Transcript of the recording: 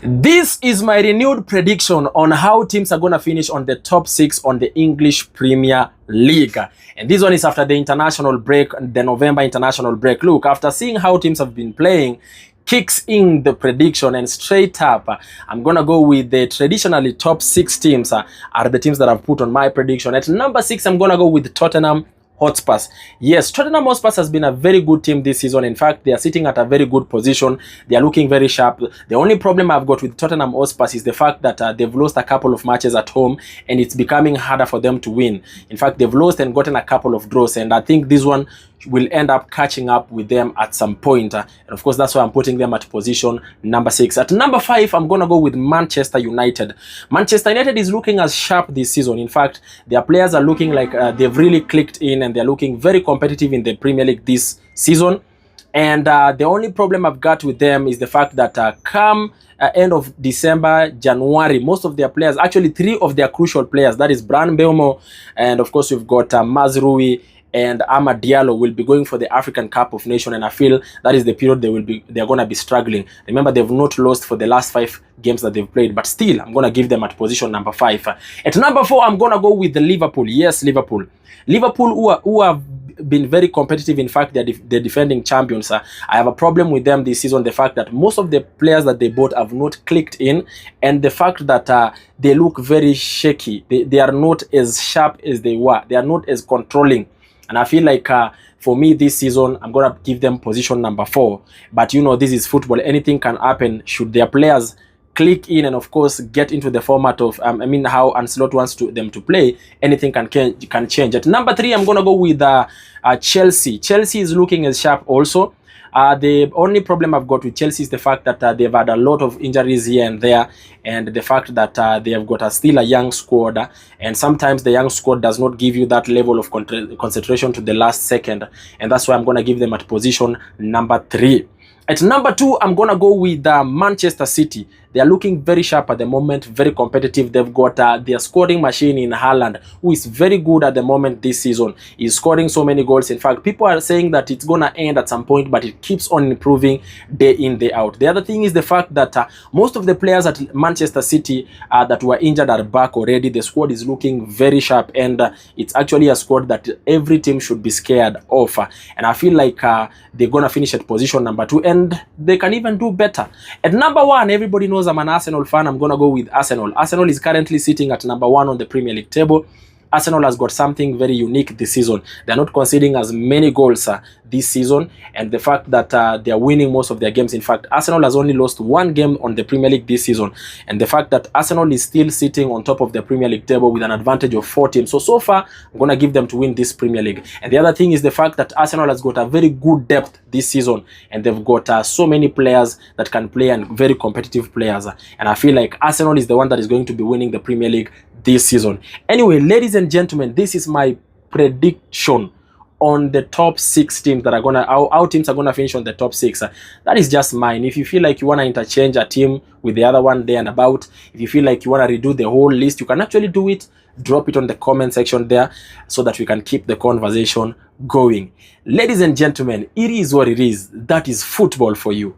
This is my renewed prediction on how teams are going to finish on the top 6 on the English Premier League. And this one is after the international break, the November international break. Look, after seeing how teams have been playing, kicks in the prediction, and straight up, I'm going to go with the traditionally top 6 teams are the teams that I've put on my prediction. At number 6, I'm going to go with Tottenham Hotspurs. Yes, Tottenham Hotspurs has been a very good team this season. In fact, they are sitting at a very good position. They are looking very sharp. The only problem I've got with Tottenham Hotspurs is the fact that they've lost a couple of matches at home, and it's becoming harder for them to win. In fact, they've lost and gotten a couple of draws, and I think this one will end up catching up with them at some point. And of course, that's why I'm putting them at position number 6. At number 5, I'm going to go with Manchester United. Manchester United is looking as sharp this season. In fact, their players are looking like they've really clicked in, and they're looking very competitive in the Premier League this season. And the only problem I've got with them is the fact that come end of December, January, most of their players, actually 3 of their crucial players, that is Bryan Mbeumo, and of course we've got Mazraoui and Amad Diallo, will be going for the African Cup of Nations, and I feel that is the period they're going to be struggling. Remember, they've not lost for the last 5 games that they've played, but still I'm going to give them at position number 5. At number 4, I'm going to go with the Liverpool. Yes, Liverpool, who have been very competitive. In fact, they're defending champions. I have a problem with them this season, the fact that most of the players that they bought have not clicked in, and the fact that they look very shaky. They are not as sharp as they were. They are not as controlling. And I feel like for me this season, I'm going to give them position number 4. But you know, this is football. Anything can happen should their players click in and of course get into the format of how Ancelotti wants them to play. Anything can change. At number 3, I'm going to go with Chelsea. Chelsea is looking as sharp also. The only problem I've got with Chelsea is the fact that they've had a lot of injuries here and there, and the fact that they have got still a young squad, and sometimes the young squad does not give you that level of concentration to the last second, and that's why I'm going to give them at position number 3. At number 2, I'm going to go with Manchester City. They are looking very sharp at the moment, very competitive. They've got their scoring machine in Haaland, who is very good at the moment this season. He's scoring so many goals. In fact, people are saying that it's going to end at some point, but it keeps on improving day in, day out. The other thing is the fact that most of the players at Manchester City that were injured are back already. The squad is looking very sharp, and it's actually a squad that every team should be scared of. And I feel like they're going to finish at position number 2, and they can even do better. At number 1, everybody knows I'm an Arsenal fan. I'm going to go with Arsenal. Arsenal is currently sitting at number 1 on the Premier League table. Arsenal has got something very unique this season. They're not conceding as many goals this season, and the fact that they're winning most of their games. In fact, Arsenal has only lost 1 game on the Premier League this season, and the fact that Arsenal is still sitting on top of the Premier League table with an advantage of 4 teams. So far, I'm going to give them to win this Premier League. And the other thing is the fact that Arsenal has got a very good depth this season, and they've got so many players that can play, and very competitive players. And I feel like Arsenal is the one that is going to be winning the Premier League this season. Anyway, ladies and gentlemen, this is my prediction on the top 6 teams that are gonna how teams are gonna finish on the top 6. That is just mine. If you feel like you want to interchange a team with the other one there and about, if you feel like you want to redo the whole list, you can actually do it. Drop it on the comment section there so that we can keep the conversation going. Ladies and gentlemen, it is what it is. That is football for you.